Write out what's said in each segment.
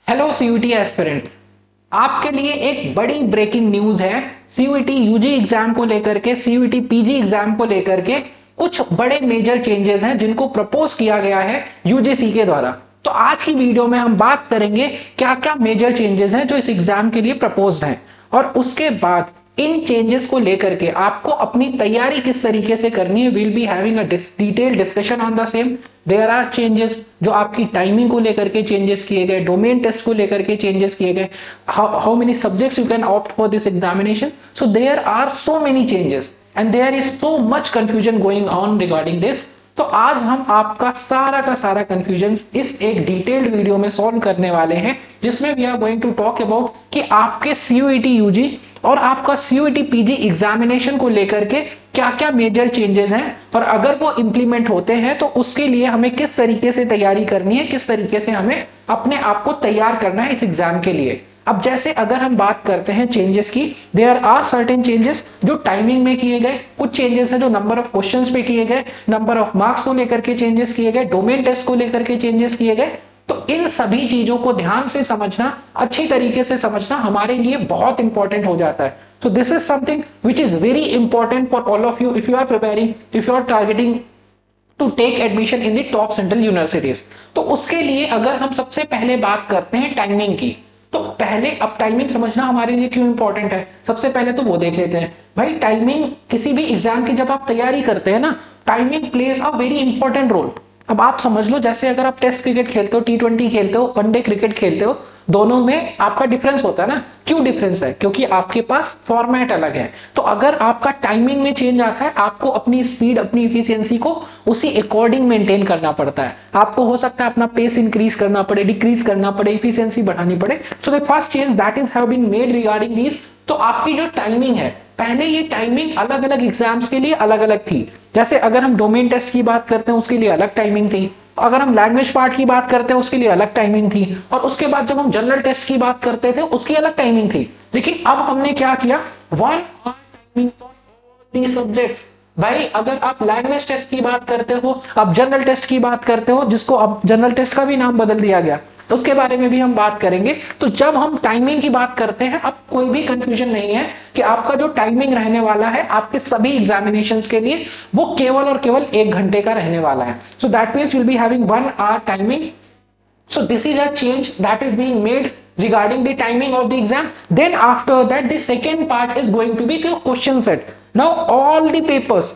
Hello CUET aspirants, आपके लिए एक बड़ी ब्रेकिंग न्यूज है। सीयूईटी यूजी एग्जाम को लेकर के, सीयूईटी पीजी एग्जाम को लेकर के कुछ बड़े मेजर चेंजेस हैं जिनको प्रपोज किया गया है यूजीसी के द्वारा। तो आज की वीडियो में हम बात करेंगे क्या क्या मेजर चेंजेस हैं जो इस एग्जाम के लिए प्रपोज्ड हैं, और उसके बाद इन चेंजेस को लेकर के आपको अपनी तैयारी किस तरीके से करनी है। Will be having a detail discussion on the same. There are changes जो आपकी टाइमिंग को लेकर के चेंजेस किए गए, डोमेन टेस्ट को लेकर के चेंजेस किए गए, how many subjects you can opt for this examination. So there are so many changes and there is so much confusion going on regarding this. तो आज हम आपका सारा का सारा कंफ्यूजन इस एक डिटेल्ड वीडियो में सॉल्व करने वाले हैं, जिसमें we are going to talk about कि आपके सीयूईटी यूजी और आपका सीयूईटी पीजी एग्जामिनेशन को लेकर के क्या क्या मेजर चेंजेस हैं, और अगर वो इंप्लीमेंट होते हैं तो उसके लिए हमें किस तरीके से तैयारी करनी है, किस तरीके से हमें अपने आप को तैयार करना है इस एग्जाम के लिए। अब जैसे अगर हम बात करते हैं चेंजेस की, देयर आर सर्टेन चेंजेस जो टाइमिंग में किए गए, कुछ चेंजेस हैं जो नंबर ऑफ क्वेश्चंस पे किए गए, नंबर ऑफ मार्क्स को लेकर के चेंजेस किए गए, डोमेन टेस्ट को लेकर के चेंजेस किए गए। तो इन सभी चीजों को ध्यान से समझना, अच्छी तरीके से समझना हमारे लिए बहुत इंपॉर्टेंट हो जाता है। So this is something which is very important for all of you if you are preparing, if you are targeting to take admission in the top central universities। तो उसके लिए अगर हम सबसे पहले बात करते हैं टाइमिंग की, तो पहले अब टाइमिंग समझना हमारे लिए क्यों इंपॉर्टेंट है, सबसे पहले तो वो देख लेते हैं। भाई टाइमिंग किसी भी एग्जाम की जब आप तैयारी करते हैं ना, timing plays a very important role. अब आप समझ लो, जैसे अगर आप टेस्ट क्रिकेट खेलते हो, T20 खेलते हो, वनडे क्रिकेट खेलते हो, दोनों में आपका डिफरेंस होता है ना। क्यों डिफरेंस है? क्योंकि आपके पास फॉर्मेट अलग है। तो अगर आपका टाइमिंग में चेंज आता है, आपको अपनी स्पीड, अपनी इफिशियंसी को उसी अकॉर्डिंग मेंटेन करना पड़ता है। आपको हो सकता है अपना पेस इंक्रीज करना पड़े, डिक्रीज करना पड़े, इफिशियंसी बढ़ानी पड़े। So the first change that is have been made regarding this. तो आपकी जो टाइमिंग है, पहले ये टाइमिंग अलग अलग एग्जाम्स के लिए अलग अलग थी। जैसे अगर हम डोमेन टेस्ट की बात करते हैं उसके लिए अलग टाइमिंग थी, अगर हम लैंग्वेज पार्ट की बात करते हैं उसके लिए अलग टाइमिंग थी, और उसके बाद जब हम जनरल टेस्ट की बात करते थे उसकी अलग टाइमिंग थी। लेकिन अब हमने क्या किया, 1 hour timing for all the subjects. भाई अगर आप लैंग्वेज टेस्ट की बात करते हो, आप जनरल टेस्ट की बात करते हो, जिसको अब जनरल टेस्ट का भी नाम बदल दिया गया, तो उसके बारे में भी हम बात करेंगे। तो जब हम टाइमिंग की बात करते हैं, अब कोई भी कंफ्यूजन नहीं है कि आपका जो टाइमिंग रहने वाला है आपके सभी एग्जामिनेशंस के लिए, वो केवल और केवल 1 घंटे का रहने वाला है। So that means will be having 1 hour timing. So this is a change that is being made regarding the timing of the exam. Then after that the second part is going to be question set. Now all the papers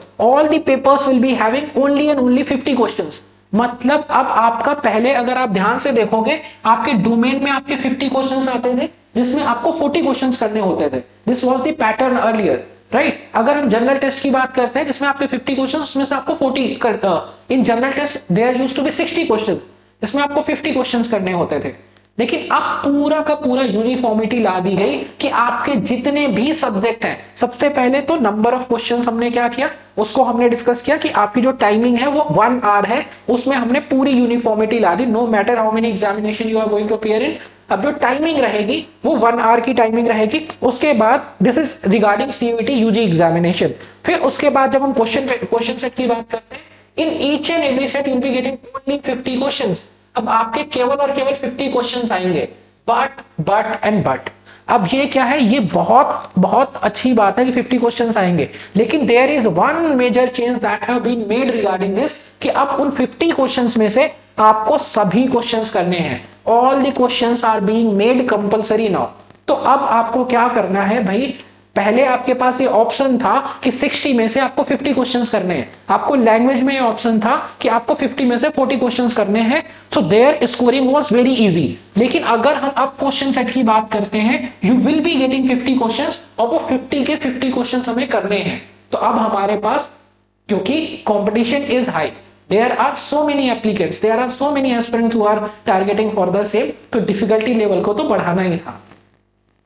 will be having only and only 50 questions. मतलब अब आपका पहले अगर आप ध्यान से देखोगे, आपके डोमेन में आपके 50 क्वेश्चंस आते थे जिसमें आपको 40 क्वेश्चंस करने होते थे। This was the pattern earlier, right. अगर हम जनरल टेस्ट की बात करते हैं जिसमें आपके 50 क्वेश्चंस, उसमें से आपको 40 करता, in general test there used to be 60 questions, इसमें आपको 50 क्वेश्चंस करने होते थे। लेकिन अब पूरा का पूरा यूनिफॉर्मिटी ला दी गई कि आपके जितने भी सब्जेक्ट हैं, सबसे पहले तो नंबर ऑफ क्वेश्चंस हमने क्या किया, उसको हमने डिस्कस किया कि आपकी जो टाइमिंग है वो 1 hour है, उसमें हमने पूरी यूनिफॉर्मिटी ला दी। No matter how many examination you are going to appear in, अब जो टाइमिंग रहेगी वो 1 hour की टाइमिंग रहेगी। उसके बाद this is regarding CUET UG examination. फिर उसके बाद जब हम क्वेश्चन सेट की बात करते हैं, in each and every set you'll be getting only 50 questions। अब आपके केवल और केवल 50 क्वेश्चंस आएंगे। बट अब ये क्या है, ये बहुत बहुत अच्छी बात है कि 50 क्वेश्चंस आएंगे, लेकिन there is one major change that have been made regarding this, कि अब उन 50 क्वेश्चंस में से आपको सभी क्वेश्चंस करने हैं। All the questions are being made compulsory now. तो अब आपको क्या करना है भाई, पहले आपके पास ये ऑप्शन था कि 60 में से आपको 50 क्वेश्चंस करने हैं, आपको लैंग्वेज में ये ऑप्शन था कि आपको 50 में से 40 क्वेश्चंस करने हैं। So there scoring was very easy. लेकिन अगर हम अब क्वेश्चन सेट की बात करते हैं, you will be getting 50 questions, और वो 50 के 50 क्वेश्चंस हमें करने हैं। तो अब हमारे पास, क्योंकि competition is high, there are so many applicants, there are so many aspirants who are targeting for the same, तो डिफिकल्टी लेवल को तो बढ़ाना ही था।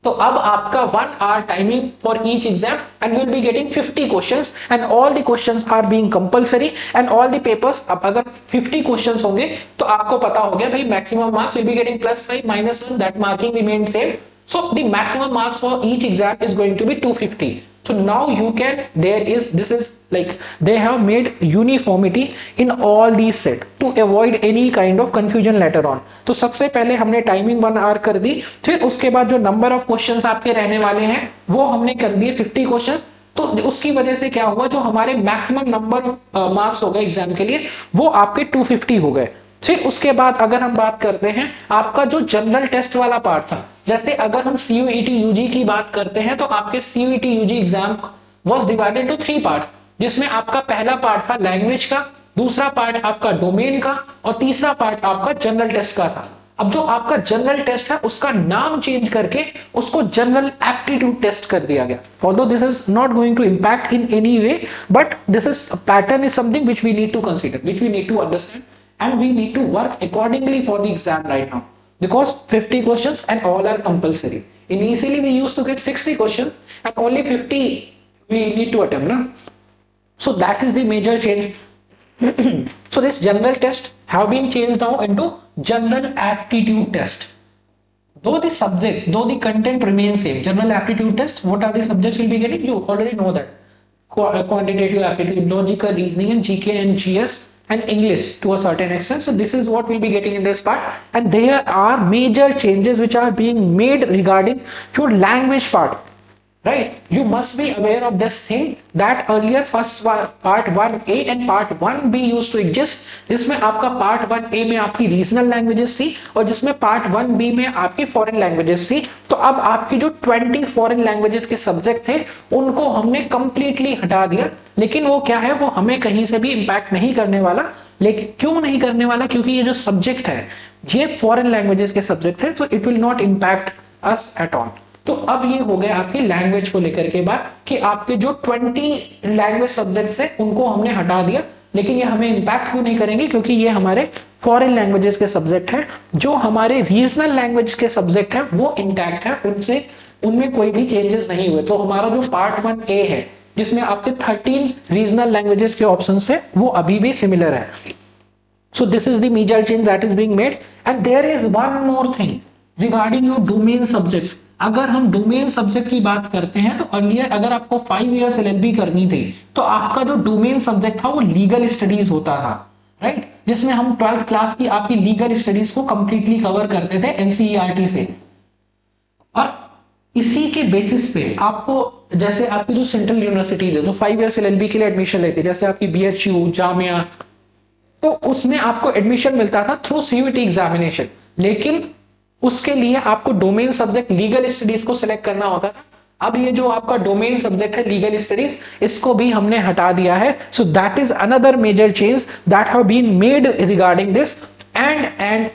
तो अब आपका 1 hour timing for each exam and you will be getting 50 questions and all the questions are being compulsory and all the papers. अब अगर 50 क्वेश्चंस होंगे तो आपको पता हो गया भाई, maximum marks will be getting +5 -1, that marking remain same. So the maximum marks for each exam is going to be 250। So now you can, this is like they have made uniformity in all these set to avoid any kind of confusion later on. तो सबसे पहले हमने timing 1 our कर दी, फिर उसके बाद जो number of questions आपके रहने वाले हैं वो हमने कर दिए 50 क्वेश्चन। तो उसकी वजह से क्या हुआ, जो हमारे मैक्सिमम नंबर मार्क्स हो गए एग्जाम के लिए वो आपके 250 हो गए। फिर उसके बाद अगर हम बात करते हैं आपका जो जनरल टेस्ट वाला पार्ट था, जैसे अगर हम CUET UG की बात करते हैं तो आपके CUET UG exam was divided to 3 part, जिसमें आपका पहला पार्ट था लैंग्वेज का, दूसरा पार्ट आपका डोमेन का और तीसरा पार्ट आपका जनरल टेस्ट का था। अब जो आपका जनरल टेस्ट है उसका नाम चेंज करके उसको जनरल एप्टीट्यूड टेस्ट कर दिया गया। Although this is not going to impact in any way, but this is pattern is something which we need to consider, which we need to understand and we need to work accordingly for the exam right now, because 50 questions and all are compulsory. Initially we used to get 60 questions and only 50 we need to attempt, no? So that is the major change. So this general test have been changed now into general aptitude test. Though the content remains same, general aptitude test, what are the subjects you'll be getting? You already know that. Quantitative aptitude, logical reasoning and GK and GS and English to a certain extent. So this is what we'll be getting in this part, and there are major changes which are being made regarding your language part, right? You must be aware of this thing that earlier first part 1A and part 1B used to exist, जिसमें आपका part 1A में आपकी regional languages थी और जिसमें part 1B में आपकी foreign languages थी। तो अब आपकी जो 20 फॉरेन लैंग्वेजेस के सब्जेक्ट थे उनको हमने कंप्लीटली हटा दिया, लेकिन वो क्या है, वो हमें कहीं से भी इंपैक्ट नहीं करने वाला। लेकिन क्यों नहीं करने वाला, क्योंकि ये जो सब्जेक्ट है ये फॉरेन लैंग्वेजेस के सब्जेक्ट है, तो it will not impact us at all. तो अब ये हो गया आपकी लैंग्वेज को लेकर के बात कि आपके जो 20 लैंग्वेज सब्जेक्ट्स है उनको हमने हटा दिया, लेकिन ये हमें इंपैक्ट क्यों नहीं करेंगे, क्योंकि ये हमारे फॉरेन लैंग्वेजेस के सब्जेक्ट है। जो हमारे रीजनल लैंग्वेज के सब्जेक्ट है वो इंटैक्ट है, उनमें कोई भी चेंजेस नहीं हुए। तो हमारा जो पार्ट 1A है जिसमें आपके 13 रीजनल लैंग्वेजेस के ऑप्शंस थे वो अभी भी सिमिलर है। So this is the major change that is being made, and there is one more thing regarding your domain subjects. अगर हम डोमेन सब्जेक्ट की बात करते हैं तो अर्लियर अगर आपको 5 इयर्स LLB करनी थी तो आपका जो डोमेन सब्जेक्ट था वो लीगल स्टडीज होता था, राइट? जिसमें हम 12th क्लास की आपकी लीगल स्टडीज को कंप्लीटली कवर करते थे NCERT से, और इसी के बेसिस पे आपको, जैसे आपकी जो सेंट्रल यूनिवर्सिटीज है जो 5 इयर्स LLB के लिए एडमिशन लेती है, जैसे आपकी BHU, जामिया, तो उसमें आपको एडमिशन मिलता था थ्रू CUET एग्जामिनेशन, लेकिन उसके लिए आपको डोमेन सब्जेक्ट लीगल स्टडीज को सिलेक्ट करना होता था। अब ये जो आपका डोमेन सब्जेक्ट है लीगल स्टडीज, इसको भी हमने हटा दिया है। So that is another major change that have been made regarding this. And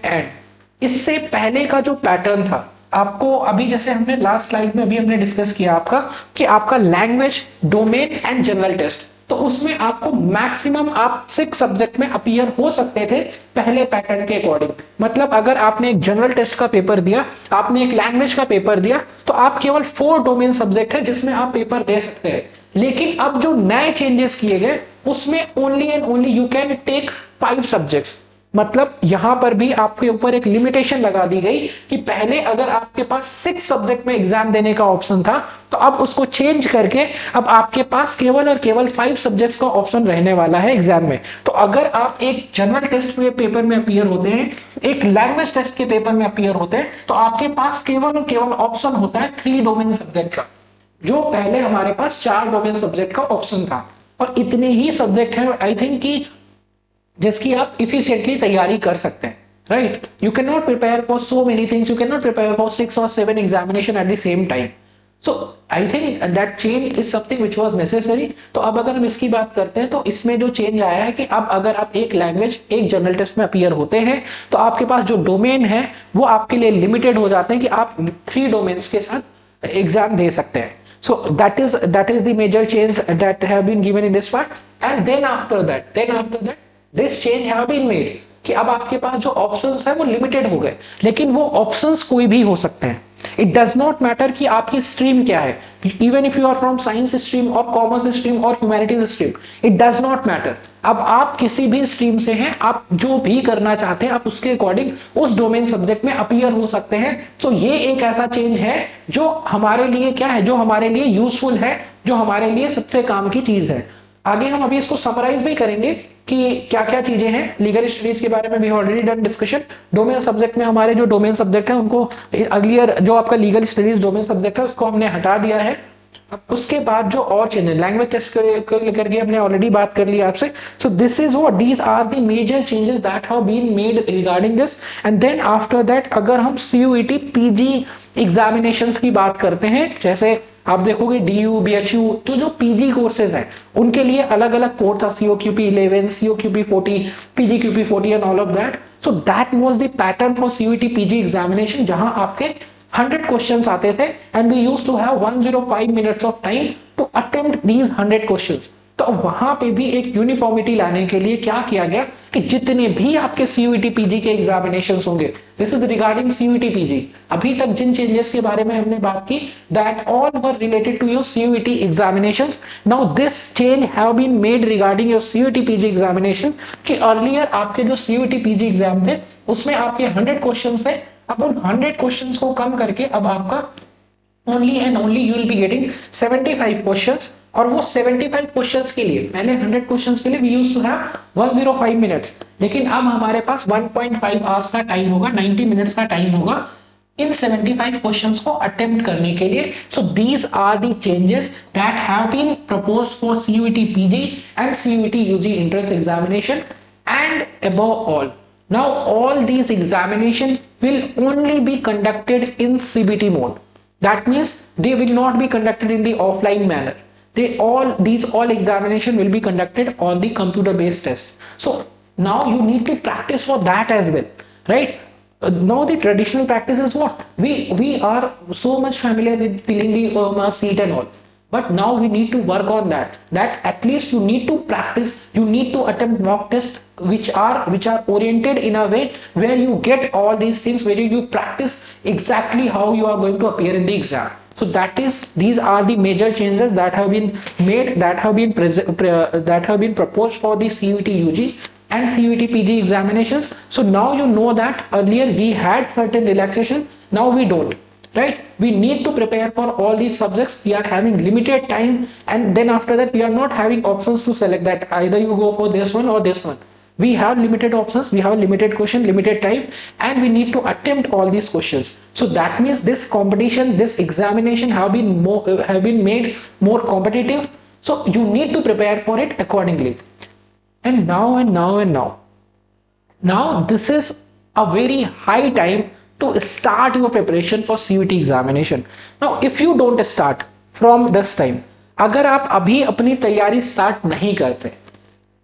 इससे पहले का जो पैटर्न था आपको, अभी जैसे हमने लास्ट स्लाइड में अभी हमने डिस्कस किया आपका कि आपका language, domain and general test, तो उसमें आपको मैक्सिमम आप 6 सब्जेक्ट में अपीयर हो सकते थे पहले पैटर्न के अकॉर्डिंग। मतलब अगर आपने एक जनरल टेस्ट का पेपर दिया, आपने एक लैंग्वेज का पेपर दिया, तो आप केवल 4 डोमेन सब्जेक्ट है जिसमें आप पेपर दे सकते हैं। लेकिन अब जो नए चेंजेस किए गए उसमें only and only you can take 5 subjects. मतलब यहां पर भी आपके ऊपर एक लिमिटेशन लगा दी गई कि पहले अगर आपके पास 6 सब्जेक्ट में एग्जाम देने का ऑप्शन था, तो अब उसको चेंज करके अब आपके पास केवल और केवल 5 सब्जेक्ट्स का ऑप्शन रहने वाला है एग्जाम में। तो अगर आप एक जनरल टेस्ट के पेपर में अपीयर होते हैं, एक लैंग्वेज टेस्ट के पेपर में अपीयर होते हैं, तो आपके पास केवल और केवल ऑप्शन होता है 3 डोमेन सब्जेक्ट का, जो पहले हमारे पास 4 डोमेन सब्जेक्ट का ऑप्शन था। और इतने ही सब्जेक्ट है आई थिंक कि जिसकी आप इफिशिएंटली तैयारी कर सकते हैं, right? You can not prepare for so many things, you can not prepare for 6 or 7 examination at the same time. So I think that change is something which was necessary. तो अब अगर हम इसकी बात करते हैं तो इसमें जो चेंज आया है कि अब अगर आप एक लैंग्वेज, एक जनरल टेस्ट में अपीयर होते हैं, तो आपके पास जो डोमेन है वो आपके लिए लिमिटेड हो जाते हैं कि आप 3 डोमेन्स के साथ एग्जाम दे सकते हैं। So that is the major change that have been given in this part. And then after that this change have been made कि अब आपके पास जो ऑप्शंस है वो लिमिटेड हो गए, लेकिन वो ऑप्शंस कोई भी हो सकते हैं। इट डज नॉट मैटर कि आपकी स्ट्रीम क्या है, even if you are from science stream और कॉमर्स स्ट्रीम और humanities stream, it does not matter. अब आप किसी भी स्ट्रीम से हैं, आप जो भी करना चाहते हैं आप उसके अकॉर्डिंग उस डोमेन सब्जेक्ट में अपीयर हो सकते हैं। तो ये एक ऐसा चेंज है जो हमारे लिए क्या है, जो हमारे लिए यूजफुल है, जो हमारे लिए सबसे काम की चीज है। आगे हम अभी इसको समराइज भी करेंगे कि क्या क्या चीजें हैं। लीगल स्टडीज के बारे में भी already done discussion. Domain subject में हमारे जो डोमेन सब्जेक्ट है उनको अर्लियर जो आपका लीगल स्टडीज डोमेन सब्जेक्ट है उसको हमने हटा दिया है। अब उसके बाद जो और चेंजेस, लैंग्वेज टेस्ट करके हमने ऑलरेडी बात कर ली आपसे। So this is what these are the major changes that have been made regarding this. And then after that अगर हम सीयूईटी पीजी एग्जामिनेशंस की बात करते हैं, जैसे आप देखोगे डीयू बीएचयू तो जो पीजी कोर्सेज हैं उनके लिए अलग अलग कोड था, COQP 11, COQP 40, PGQP 40 and all of that. So that was the pattern for CUET PG examination, जहां आपके 100 क्वेश्चंस आते थे and we used to have 105 minutes of time to attempt these 100 questions. तो वहां पे भी एक यूनिफॉर्मिटी लाने के लिए क्या किया गया कि जितने भी आपके सीयूईटी पीजी के एग्जामिनेशंस होंगे, this is regarding CUET PG, अभी तक जिन चेंजेस के बारे में हमने बात की, that all were related to your CUET examinations. Now this change have been made regarding your CUET PG examination कि अर्लियर आपके जो सीयूईटी पीजी एग्जाम थे उसमें आपके 100 क्वेश्चंस थे। अब उन 100 क्वेश्चंस को कम करके अब आपका only and only you will be getting 75 questions. और वो 75 क्वेश्चंस के लिए, पहले 100 क्वेश्चंस के लिए we used to have 105 minutes, लेकिन अब हमारे पास 1.5 आवर्स का टाइम होगा, 90 मिनट्स का टाइम होगा इन 75 क्वेश्चंस को अटेम्प्ट करने के लिए। So these are the changes that have been proposed for CUET PG and CUET UG entrance examination. And above all, now all these examination will only be conducted in CBT mode. That means they will not be conducted in the offline manner. These all examination will be conducted on the computer based test. So now you need to practice for that as well, right? Now the traditional practice is what we are so much familiar with filling the seat and all, but now we need to work on that at least you need to practice, you need to attempt mock tests which are oriented in a way where you get all these things, where you practice exactly how you are going to appear in the exam. So these are the major changes that have been made, that have been proposed for the CUET UG and CUET PG examinations. So now you know that earlier we had certain relaxation, now we don't, right? We need to prepare for all these subjects. We are having limited time, and then after that we are not having options to select that either you go for this one or this one. We have limited options, we have limited question, limited time, and we need to attempt all these questions. So that means this competition, this examination have been made more competitive. So you need to prepare for it accordingly. And now this is a very high time to start your preparation for CUET examination. Now if you don't start from this time, अगर आप अभी अपनी तैयारी start नहीं करते,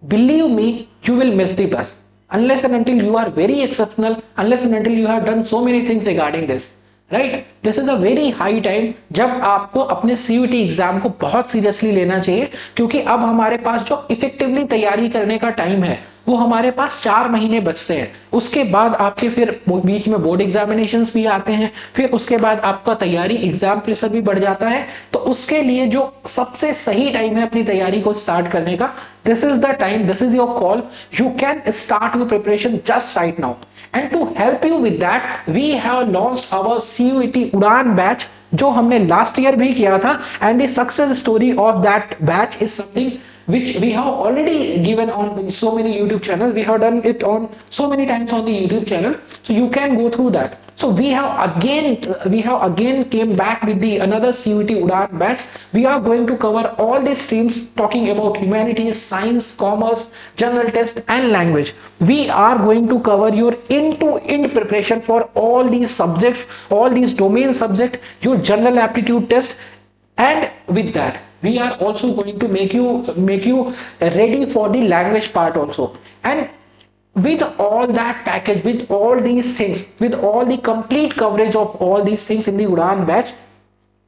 believe me, you will miss the bus unless and until you are very exceptional, unless and until you have done so many things regarding this, right? This is a very high time जब आपको अपने CUET exam को बहुत seriously लेना चाहिए, क्योंकि अब हमारे पास जो इफेक्टिवली तैयारी करने का टाइम है वो हमारे पास 4 महीने बचते हैं। उसके बाद आपके फिर बीच में बोर्ड एग्जामिनेशंस भी आते हैं, फिर उसके बाद आपका तैयारी एग्जाम प्रेशर भी बढ़ जाता है। तो उसके लिए जो सबसे सही टाइम है अपनी तैयारी को स्टार्ट करने का, this is the time, this is your call, you can start your preparation just right now. And to help you with that we have launched our CUET Udaan batch, जो हमने लास्ट ईयर भी किया था, and the success story of that batch is something which we have already given on so many YouTube channels. We have done it on so many times on the YouTube channel, so you can go through that. So we have again came back with the another CUET Udan batch. We are going to cover all these streams, talking about humanities, science, commerce, general test and language. We are going to cover your end-to-end preparation for all these subjects, all these domain subjects, your general aptitude test, and with that we are also going to make you ready for the language part also. And with all that package, with all these things, with all the complete coverage of all these things in the Udan batch,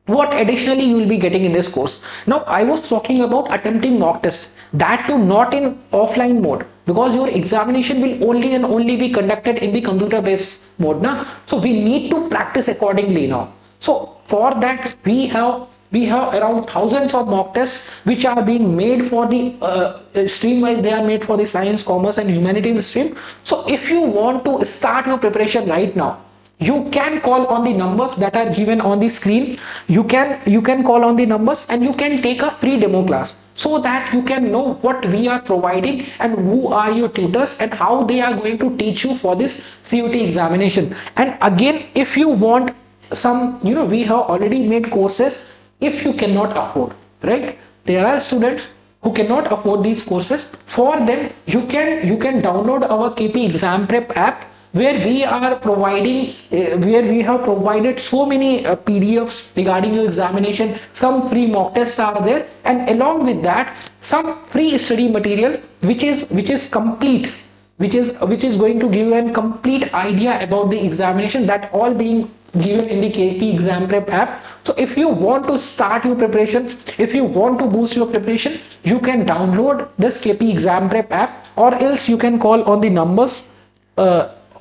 what additionally you will be getting in this course. Now I was talking about attempting mock test, that too not in offline mode, because your examination will only and only be conducted in the computer based mode now. So we need to practice accordingly now. So for that we have around thousands of mock tests which are being made for the stream wise. They are made for the science, commerce and humanities stream. So if you want to start your preparation right now, you can call on the numbers that are given on the screen. You can call on the numbers and you can take a free demo class, so that you can know what we are providing and who are your tutors and how they are going to teach you for this CUT examination. And again, if you want some, we have already made courses. If you cannot afford, right, there are students who cannot afford these courses. For them, you can download our KP exam prep app, where we are providing where we have provided so many PDFs regarding your examination. Some free mock tests are there, and along with that some free study material which is complete, which is going to give you a complete idea about the examination, that all being given in the KP exam prep app. So if you want to start your preparation, if you want to boost your preparation, you can download this KP exam prep app, or else you can call on the numbers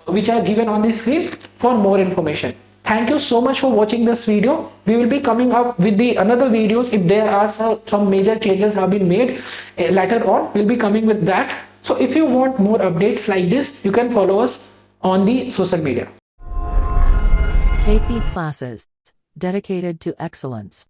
which are given on the screen for more information. Thank you so much for watching this video. We will be coming up with the another videos if there are some major changes have been made later on. We'll be coming with that. So if you want more updates like this, you can follow us on the social media. KP Classes, dedicated to excellence.